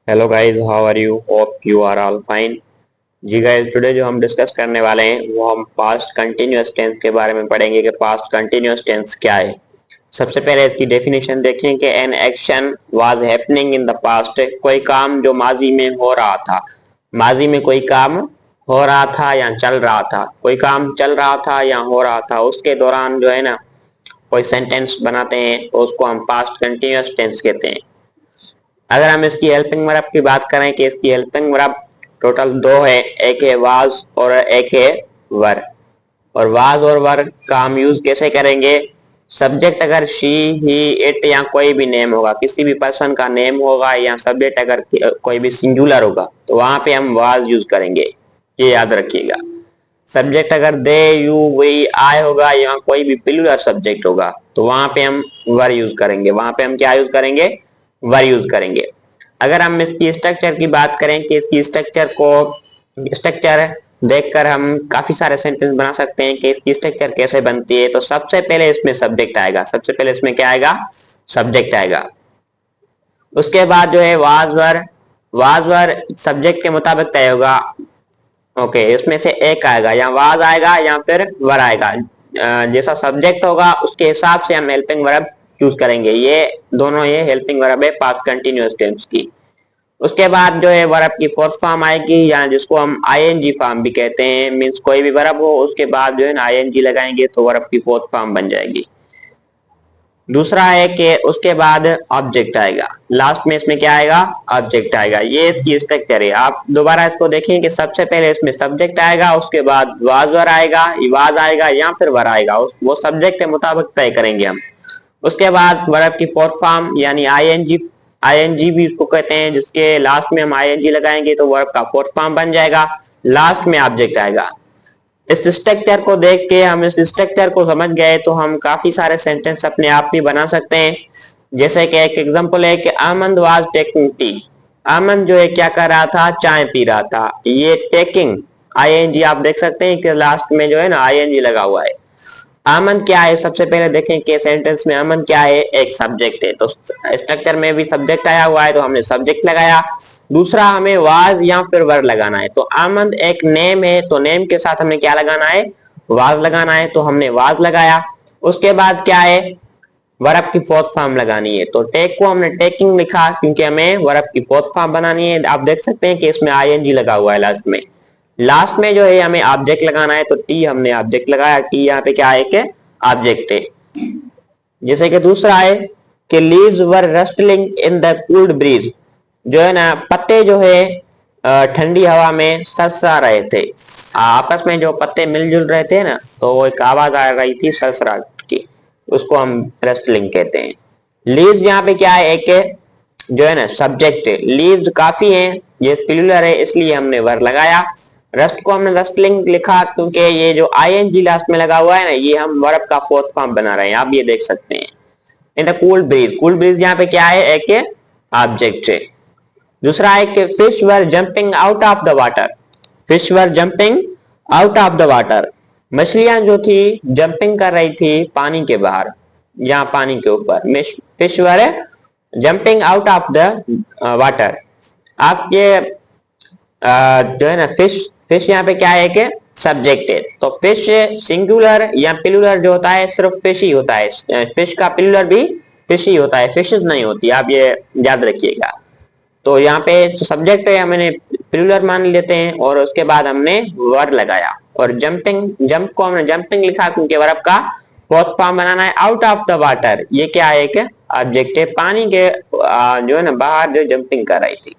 Hello guys, how are you? Hope you are all fine. जी guys, today जो हम discuss करने वाले हैं वो हम पास्ट कंटिन्यूअस टेंस के बारे में पढ़ेंगे कि पास्ट कंटिन्यूअस टेंस क्या है। सबसे पहले इसकी डेफिनेशन देखें कि an action was happening in the past. कोई काम जो माजी में हो रहा था, माजी में कोई काम हो रहा था या चल रहा था, कोई काम चल रहा था या हो रहा था, उसके दौरान जो है ना कोई सेंटेंस बनाते हैं तो उसको हम पास्ट कंटिन्यूअस टेंस कहते हैं। अगर हम इसकी हेल्पिंग वर्ब की बात करें कि इसकी हेल्पिंग वर्ब टोटल दो है, एक है वाज और एक है वर। और वाज और वर का हम यूज कैसे करेंगे? सब्जेक्ट अगर शी ही इट या कोई भी नेम होगा, किसी भी पर्सन का नेम होगा, या सब्जेक्ट अगर कोई भी सिंगुलर होगा तो वहां पे हम वाज यूज करेंगे, ये याद रखिएगा। सब्जेक्ट अगर दे यू वी आई होगा या कोई भी प्लूरल सब्जेक्ट होगा तो वहां पे हम वर यूज करेंगे, वहां पे हम क्या यूज करेंगे? वर यूज करेंगे। अगर हम इसकी स्ट्रक्चर की बात करें कि इसकी स्ट्रक्चर देखकर हम काफी सारे सेंटेंस बना सकते हैं कि इसकी स्ट्रक्चर कैसे बनती है। तो सबसे पहले इसमें सब्जेक्ट आएगा, सबसे पहले इसमें क्या आएगा? सब्जेक्ट आएगा। उसके बाद जो है वाज वर सब्जेक्ट के मुताबिक तय होगा। ओके, इसमें से एक आएगा, या वाज आएगा या फिर वर आएगा। जैसा सब्जेक्ट होगा उसके हिसाब से हम हेल्पिंग वर्ब यूज करेंगे। ये दोनों ये हेल्पिंग वर्ब है पास्ट कंटिन्यूअस टेंस की। उसके बाद जो है वर्ब की फोर्थ फॉर्म आएगी, या जिसको हम आईएनजी फॉर्म भी कहते हैं। मींस कोई भी वर्ब हो उसके बाद जो है ना आईएनजी लगाएंगे तो वर्ब की फोर्थ फॉर्म बन जाएगी। दूसरा है कि उसके बाद ऑब्जेक्ट आएगा, लास्ट में इसमें क्या आएगा? ऑब्जेक्ट आएगा। ये इसकी स्ट्रक्चर है। आप दोबारा इसको देखें कि सबसे पहले इसमें सब्जेक्ट आएगा, उसके बाद वाज वर आएगा, वाज आएगा या फिर वर आएगा, वो सब्जेक्ट के मुताबिक तय करेंगे हम। उसके बाद वर्ब की फोर्थ फॉर्म यानी आईएनजी, आईएनजी भी इसको कहते हैं, जिसके लास्ट में हम आईएनजी लगाएंगे तो वर्ब का फोर्थ फॉर्म बन जाएगा। लास्ट में ऑब्जेक्ट आएगा। इस स्ट्रक्चर को देख के हम इस स्ट्रक्चर को समझ गए तो हम काफी सारे सेंटेंस अपने आप ही बना सकते हैं। जैसे कि एक एग्जांपल है कि Ahmed was taking tea. Ahmed जो है क्या कर रहा था? चाय पी रहा था। ये टेकिंग आईएनजी आप देख सकते हैं कि लास्ट में जो है ना आईएनजी लगा हुआ है। अमन क्या है? सबसे पहले देखें कि सेंटेंस में अमन क्या है? एक सब्जेक्ट है, तो स्ट्रक्चर में भी सब्जेक्ट आया हुआ है तो हमने सब्जेक्ट लगाया। दूसरा हमें वाज या फिर वर लगाना है, तो अमन एक नेम है तो नेम के साथ हमें क्या लगाना है? वाज लगाना है, तो हमने वाज लगाया। उसके बाद क्या है? वर्ब की फोर्थ फॉर्म लगानी है, तो टेक को हमने टेकिंग लिखा क्योंकि हमें वर्ब की फोर्थ फॉर्म बनानी है। आप देख सकते हैं कि इसमें आईएनजी लगा हुआ है लास्ट में। लास्ट में जो है हमें ऑब्जेक्ट लगाना है, तो टी हमने ऑब्जेक्ट लगाया। टी यहाँ पे क्या है? कि ऑब्जेक्ट है। जैसे कि दूसरा है कि leaves were rustling in the cooled breeze. जो है ना पत्ते जो है ठंडी हवा में सरसरा रहे थे। आपस में जो पत्ते मिलजुल रहे थे ना, तो वो एक आवाज आ रही थी सरसराहट की, उसको हम रस्टलिंग कहते हैं। लीव्स यहाँ पे क्या है? एक जो है ना सब्जेक्ट है। लीव्स काफी हैं, ये प्लूरल है इसलिए हमने वर लगाया। रस्ट को हमने रस्टलिंग लिखा क्योंकि ये जो आईएनजी लास्ट में लगा हुआ है ना, ये हम वर्ब का फोर्थ फॉर्म बना रहे हैं, आप ये देख सकते हैं। In the cool bridge, cool bridge यहाँ पे क्या है? एक ऑब्जेक्ट है। दूसरा है कि fish were jumping out of the water. Fish were jumping out of the water, मछलियां जो थी जंपिंग कर रही थी पानी के बाहर या पानी के ऊपर। Fish were jumping out of the water. आप ये जो है ना फिश, फिश यहाँ पे क्या है? कि सब्जेक्ट है, तो फिश सिंगुलर या प्लूरल जो होता है सिर्फ फिश ही होता है। फिश का प्लूरल भी फिश ही होता है, फिशेस नहीं होती, आप ये याद रखिएगा। तो यहाँ पे सब्जेक्ट है हमने प्लूरल मान लेते हैं और उसके बाद हमने वर लगाया। और जंपिंग, जंप को हमने जंपिंग लिखा क्योंकि वर्ब का फोर्थ फॉर्म बनाना है। आउट ऑफ द वाटर, ये क्या है? कि ऑब्जेक्ट है, पानी के जो है ना बाहर जो जंपिंग कर रही थी।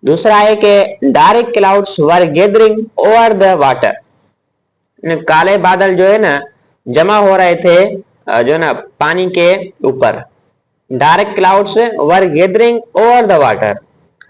दूसरा है कि dark clouds were gathering over the water. काले बादल जो है ना जमा हो रहे थे जो है ना पानी के ऊपर। Dark clouds were gathering over the water,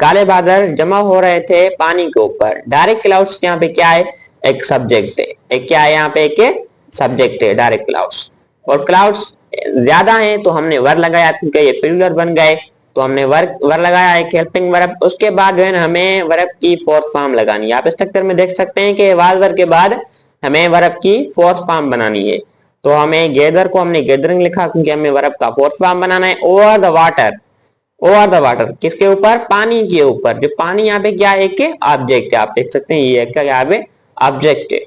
काले बादल जमा हो रहे थे पानी के ऊपर। डार्क क्लाउड्स यहाँ पे क्या है? एक सब्जेक्ट है। एक क्या है? यहाँ पे एक सब्जेक्ट है डार्क क्लाउड्स। और क्लाउड्स ज्यादा हैं तो हमने वर लगाया क्योंकि ये प्लूरल बन गए, तो हमने वर लगाया एक हेल्पिंग वर्ब। उसके बाद जो है ना हमें वर्ब की फोर्थ फॉर्म लगानी है। आप स्ट्रक्चर में देख सकते हैं कि वाज वर के बाद हमें वर्ब की फोर्थ फॉर्म बनानी है, तो हमें गैदर को हमने गैदरिंग लिखा क्योंकि हमें वर्ब का फोर्थ फॉर्म बनाना है। Over the water, over the water, किसके ऊपर? पानी के ऊपर। जो पानी यहाँ पे क्या है? एक ऑब्जेक्ट है, आप देख सकते हैं ये क्या यहाँ पे ऑब्जेक्ट है।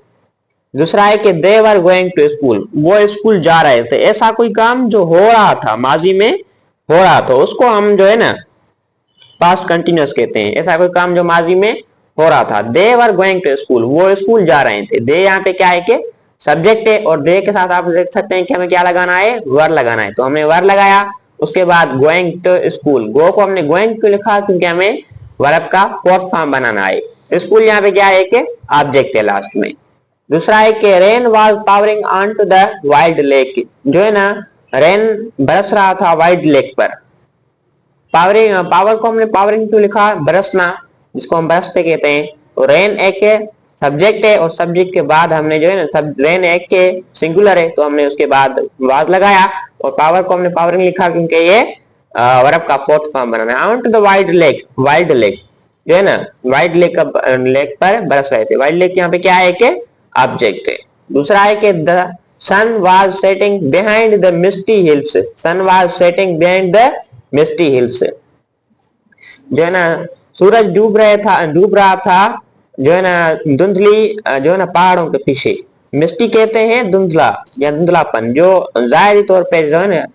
दूसरा है कि दे वर गोइंग टू स्कूल, वो स्कूल जा रहे थे। ऐसा कोई काम जो हो रहा था, माजी में हो रहा था, उसको हम जो है ना पास्ट कंटिन्यूअस कहते हैं। ऐसा कोई काम जो माजी में हो रहा था। दे वर गोइंग टू स्कूल, वो स्कूल जा रहे थे। दे यहाँ पे क्या है कि सब्जेक्ट है, और दे के साथ आप देख सकते हैं कि हमें क्या लगाना है? वर लगाना है। तो हमने वर लगाया, उसके बाद गोइंग टू स्कूल, गो को हमने गोइंग टू लिखा क्योंकि हमें वर्ब का फोर्थ फॉर्म बनाना है। स्कूल यहाँ पे क्या है कि ऑब्जेक्ट है लास्ट में। दूसरा है कि rain was pouring on to the wild lake, जो है ना रेन बरस रहा था वाइल्ड लेक पर। पावरिंग, पावर को हमने पावरिंग क्यों लिखा? बरसना, जिसको हम बरसते कहते हैं। तो रेन एक सब्जेक्ट है, और सब्जेक्ट के बाद हमने जो है ना सब रेन एक के सिंगुलर है, तो हमने उसके बाद वाज लगाया, और पावर को हमने पावरिंग लिखा क्योंकि ये वर्ब का फोर्थ फॉर्म बनाना है। On to the wild lake, wild lake जो है ना वाइल्ड लेक का लेक पर बरस रहे थे। वाइल्ड लेक यहाँ पे क्या है कि ऑब्जेक्ट है। दूसरा है कि the sun was setting behind the misty hills, sun was setting behind the misty hills, जो है ना सूरज डूब रहा था जो है ना धुंधली जो है ना पहाड़ों के पीछे। मिस्टी कहते हैं धुंधला या धुंधलापन, जो जाहिरी तौर पे जो है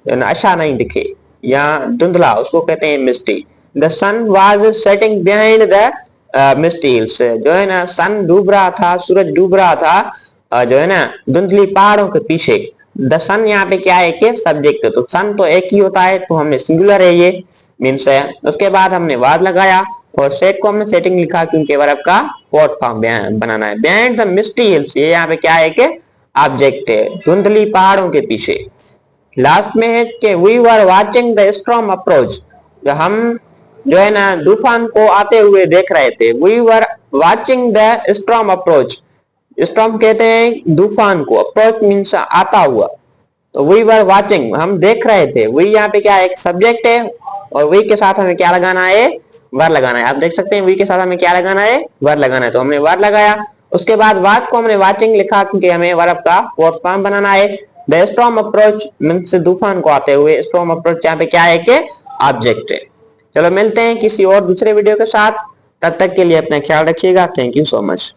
ना अच्छा नहीं दिखे, या धुंधला, उसको कहते हैं misty. The sun was setting behind the misty hills, जो है ना सन डूब रहा था, सूरज डूब रहा था जो है ना धुंधली पहाड़ों के पीछे। द सन यहाँ पे क्या है कि सब्जेक्ट है, तो सन तो एक ही होता है, तो हमने सिंगुलर है ये मीन्स है। उसके बाद हमने वाज लगाया, और सेट को हमने सेटिंग लिखा क्योंकि वर्ब का फोर्थ फॉर्म बनाना है। बिहाइंड द मिस्टी हिल्स, ये यहाँ पे क्या है कि ऑब्जेक्ट है, धुंधली पहाड़ों के पीछे। लास्ट में है कि we were watching the storm approach, हम जो है ना तूफान को आते हुए देख रहे थे। We were watching the storm approach, storm कहते हैं तूफान को, अप्रोच मीन्स आता हुआ, तो वी वर वाचिंग, हम देख रहे थे। वी यहाँ पे क्या एक सब्जेक्ट है, और वी के साथ हमें क्या लगाना है? वर लगाना है। आप देख सकते हैं वी के साथ हमें क्या लगाना है? वर लगाना है, तो हमने वर लगाया। उसके बाद वाच को हमने वाचिंग लिखा क्योंकि हमें वर्ब का फोर्थ फॉर्म बनाना है। द स्टॉर्म अप्रोच मीन्स तूफान को आते हुए, स्टॉर्म अप्रोच यहाँ पे क्या है कि ऑब्जेक्ट है। चलो मिलते हैं किसी और दूसरे वीडियो के साथ, तब तक के लिए अपना ख्याल रखिएगा। Thank you so much.